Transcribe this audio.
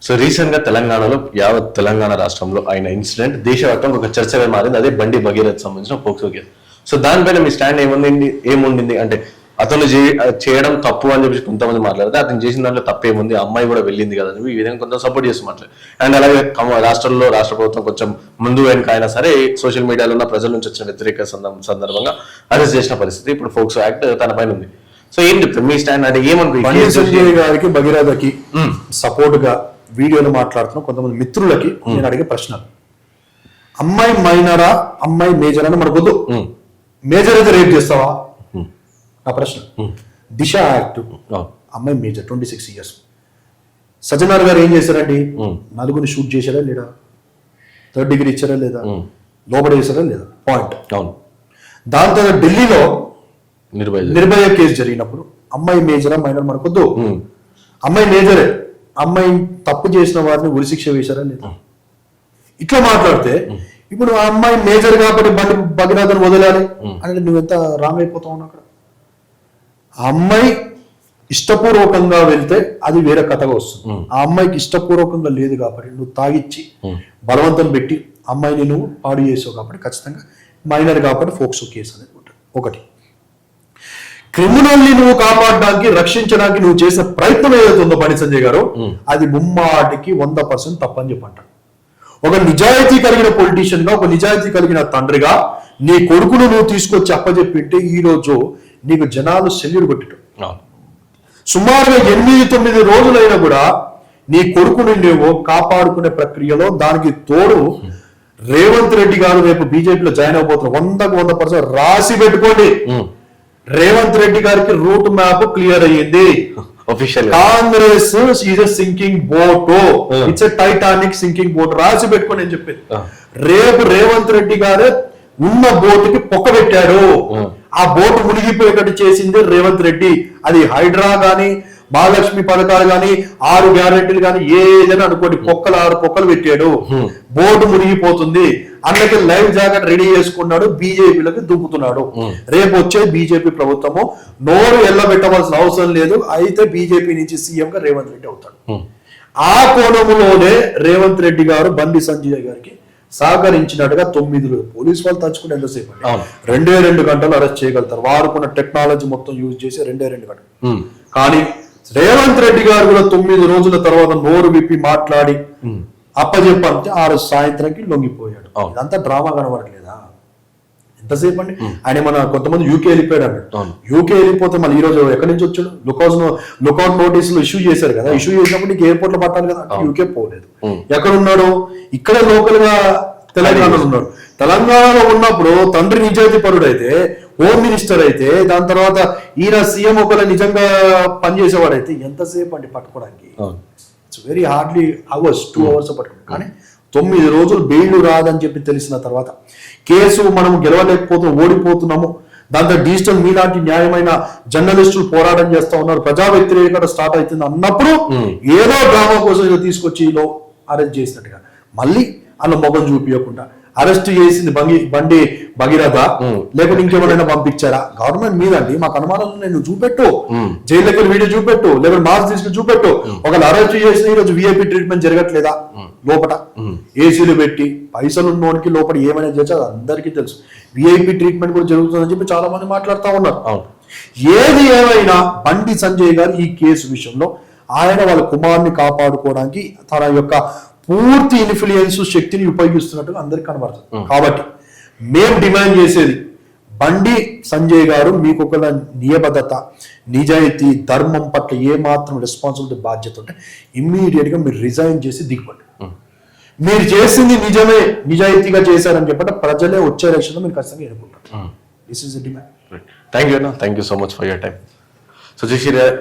So recent గా తెలంగాణలో యావత్ తెలంగాణ రాష్ట్రంలో అయిన ఇన్సిడెంట్ దేశవ్యాప్తంగా ఒక చర్చగా మారింది. అదే బండి భగీరథ్ సంబంధించిన పోక్సో కేసు. సో దానిపైన మీ స్టాండ్ ఏముండింది అంటే అతను చేయడం తప్పు అని చెప్పి కొంతమంది మాట్లాడితే అతను చేసిన దాంట్లో తప్పేముంది, అమ్మాయి కూడా వెళ్ళింది కదా అని ఈ విధంగా కొంత సపోర్ట్ చేస్తూ మాట్లాడు. అండ్ అలాగే రాష్ట్రంలో రాష్ట్ర ప్రభుత్వం కొంచెం ముందు వెనుక అయినా సరే సోషల్ మీడియాలో ఉన్న ప్రజల నుంచి వచ్చిన వ్యతిరేక సందర్భంగా అరెస్ట్ చేసిన పరిస్థితి ఇప్పుడు పోక్సో యాక్ట్ తన పైన ఉంది. సో ఏం చెప్తారు మీ స్టాండ్ అంటే బండి సంజయ్ గారికి భగీరథకి సపోర్ట్ గా వీడియోలు మాట్లాడుతున్న కొంతమంది మిత్రులకి నేను అడిగే ప్రశ్న, అమ్మాయి మైనరా అమ్మాయి మేజర్ అని మనకు వద్దు, మేజర్ అయితే రేప్ చేస్తావా నా ప్రశ్న. దిశ యాక్ట్ అమ్మాయి మేజర్ 26 years. సజ్జనార్ గారు ఏం చేశారండి, నలుగురిని షూట్ చేశారా లేదా, 3rd degree ఇచ్చారా లేదా, లోపల చేశారా లేదా, పాయింట్. దాని తర్వాత ఢిల్లీలో నిర్భయ కేసు జరిగినప్పుడు అమ్మాయి మేజరా మైనర్ మనకొద్దు, అమ్మాయి మేజరే, అమ్మాయి తప్పు చేసిన వారిని ఉరిశిక్ష వేశారా లేదా. ఇట్లా మాట్లాడితే ఇప్పుడు ఆ అమ్మాయి మేజర్ కాబట్టి బండి భగీరథను వదిలాలి అంటే నువ్వెంత రాంగ్ అయిపోతావు అక్కడ. ఆ అమ్మాయి ఇష్టపూర్వకంగా వెళ్తే అది వేరే కథగా వస్తుంది. ఆ అమ్మాయికి ఇష్టపూర్వకంగా లేదు కాబట్టి నువ్వు తాగిచ్చి బలవంతం పెట్టి అమ్మాయిని నువ్వు పాడు చేసావు కాబట్టి ఖచ్చితంగా మైనర్ కాబట్టి పోక్సో కేసు అనేది ఉంటుంది. ఒకటి, క్రిమినల్ని నువ్వు కాపాడడానికి రక్షించడానికి నువ్వు చేసిన ప్రయత్నం ఏదైతే ఉందో బండి సంజయ్ గారు, అది ముమ్మాటికి 100% తప్పని చెప్పంటారు. ఒక నిజాయితీ కలిగిన పొలిటీషియన్ గా, ఒక నిజాయితీ కలిగిన తండ్రిగా నీ కొడుకును నువ్వు తీసుకొచ్చి అప్పచెప్పింటే ఈ రోజు నీకు జనాలు సెల్యూరు కొట్టడం. సుమారుగా 8-9 రోజులైనా కూడా నీ కొడుకుని నువ్వు కాపాడుకునే ప్రక్రియలో దానికి తోడు రేవంత్ రెడ్డి గారు రేపు బీజేపీలో జాయిన్ అవబోతున్నారు. 100% రాసి పెట్టుకోండి. రేవంత్ రెడ్డి గారికి రూట్ మ్యాప్ క్లియర్ అయ్యింది. Congress is a sinking boat, it's a Titanic sinking boat. రాసి పెట్టుకోండి అని చెప్పేది. రేపు రేవంత్ రెడ్డి గారే ఉన్న బోటుకి పొక్క పెట్టాడు. ఆ బోటు మునిగిపోయేటట్టు చేసింది రేవంత్ రెడ్డి. అది హైడ్రా గాని, మహాలక్ష్మి పథకాలు గాని, 6 గ్యారెంటీలు గాని ఏదైనా అనుకోండి, 6 పొక్కలు పెట్టాడు. బోటు మునిగిపోతుంది. అందుకే లైఫ్ జాకెట్ రెడీ చేసుకున్నాడు, బీజేపీలకు దుంపుతున్నాడు. రేపు వచ్చే బీజేపీ ప్రభుత్వము నోరు ఎల్లబెట్టవలసిన అవసరం లేదు. అయితే బీజేపీ నుంచి సీఎం గా రేవంత్ రెడ్డి అవుతాడు. ఆ కోణంలోనే రేవంత్ రెడ్డి గారు బండి సంజయ్ గారికి సహకరించినట్టుగా 9 పోలీసు వాళ్ళు తలుచుకుంటే ఎంతసేపు అండి, 2 గంటలు అరెస్ట్ చేయగలుగుతారు. వాడుకున్న టెక్నాలజీ మొత్తం యూజ్ చేసి 2 గంటలు. కానీ రేవంత్ రెడ్డి గారు కూడా 9 రోజుల తర్వాత నోరు విప్పి మాట్లాడి అప్పచెప్పంటే 6 సాయంత్రానికి లొంగిపోయాడు. ఇదంతా డ్రామా కనబడలేదా? ఎంతసేపు అండి. ఆయన మన కొంతమంది యూకే వెళ్ళిపోయాడు అన్నట్టు. యూకే వెళ్ళిపోతే మళ్ళీ ఈ రోజు ఎక్కడి నుంచి వచ్చాడు, లుకౌట్ నోటీసులు ఇష్యూ చేశారు కదా. ఇష్యూ చేసినప్పుడు నీకు ఎయిర్పోర్ట్ లో పట్టాలి కదా. యూకే పోలేదు. ఎక్కడ ఉన్నాడు? ఇక్కడ లోకల్ గా తెలంగాణలో ఉన్నాడు. తెలంగాణలో ఉన్నప్పుడు తండ్రి నిజాయితీ పరుడు అయితే, హోమ్ మినిస్టర్ అయితే, దాని తర్వాత ఈయన సీఎం ఒకవేళ నిజంగా పనిచేసేవాడైతే ఎంతసేపు అండి పట్టుకోవడానికి? It's very hardly hours, 2 hours పట్టుకోండి. కానీ 9 రోజులు బెయిల్ రాదని చెప్పి తెలిసిన తర్వాత కేసు మనం గెలవలేకపోతున్నాం, ఓడిపోతున్నాము. దాంతో డిజిటల్ మీలాంటి న్యాయమైన జర్నలిస్టులు పోరాటం చేస్తా ఉన్నారు, ప్రజా వ్యతిరేకత స్టార్ట్ అవుతుంది అన్నప్పుడు ఏదో డ్రామా కోసం తీసుకొచ్చి అరెస్ట్ చేసినట్టుగా మళ్ళీ అన్న మొగం చూపించకుండా అరెస్ట్ చేసింది బండి భగీరథ లేకపోతే ఇంకెవరైనా పంపించారా? గవర్నమెంట్ మీద అండి మాకు అనుమానం. నేను చూపెట్టు, జైల్లోకి వీడియో చూపెట్టు, లేకపోతే మార్క్స్ తీసుకుని చూపెట్టు. ఒకళ్ళు అరెస్ట్ చేసిన ఈరోజు విఐపీ ట్రీట్మెంట్ జరగట్లేదా? లోపల ఏసీలు పెట్టి పైసలు ఉన్నోనికి లోపల ఏమైనా చేస్తే అది అందరికీ తెలుసు. విఐపీ ట్రీట్మెంట్ కూడా జరుగుతుందని చెప్పి చాలా మంది మాట్లాడుతూ ఉన్నారు. ఏది ఏమైనా బండి సంజయ్ గారు ఈ కేసు విషయంలో ఆయన వాళ్ళ కుమారుని కాపాడుకోవడానికి తన యొక్క పూర్తి ఇన్ఫ్లుయెన్స్ శక్తిని ఉపయోగిస్తున్నట్టుగా అందరికి కనబడుతుంది. కాబట్టి మేము డిమాండ్ చేసేది, బండి సంజయ్ గారు మీకు ఒక నియబద్ధత, నిజాయితీ, ధర్మం పట్ల ఏ మాత్రం రెస్పాన్సిబిలిటీ, బాధ్యత ఉంటే ఇమ్మీడియట్ గా మీరు రిజైన్ చేసి దిగుపండి. మీరు చేసింది నిజమే, నిజాయితీగా చేశారని చెప్పంటే ప్రజలే వచ్చే ఎలక్షన్ లో మీరు ఖచ్చితంగా ఎన్నుకుంటారు. This is the demand. Thank you so much for your time. So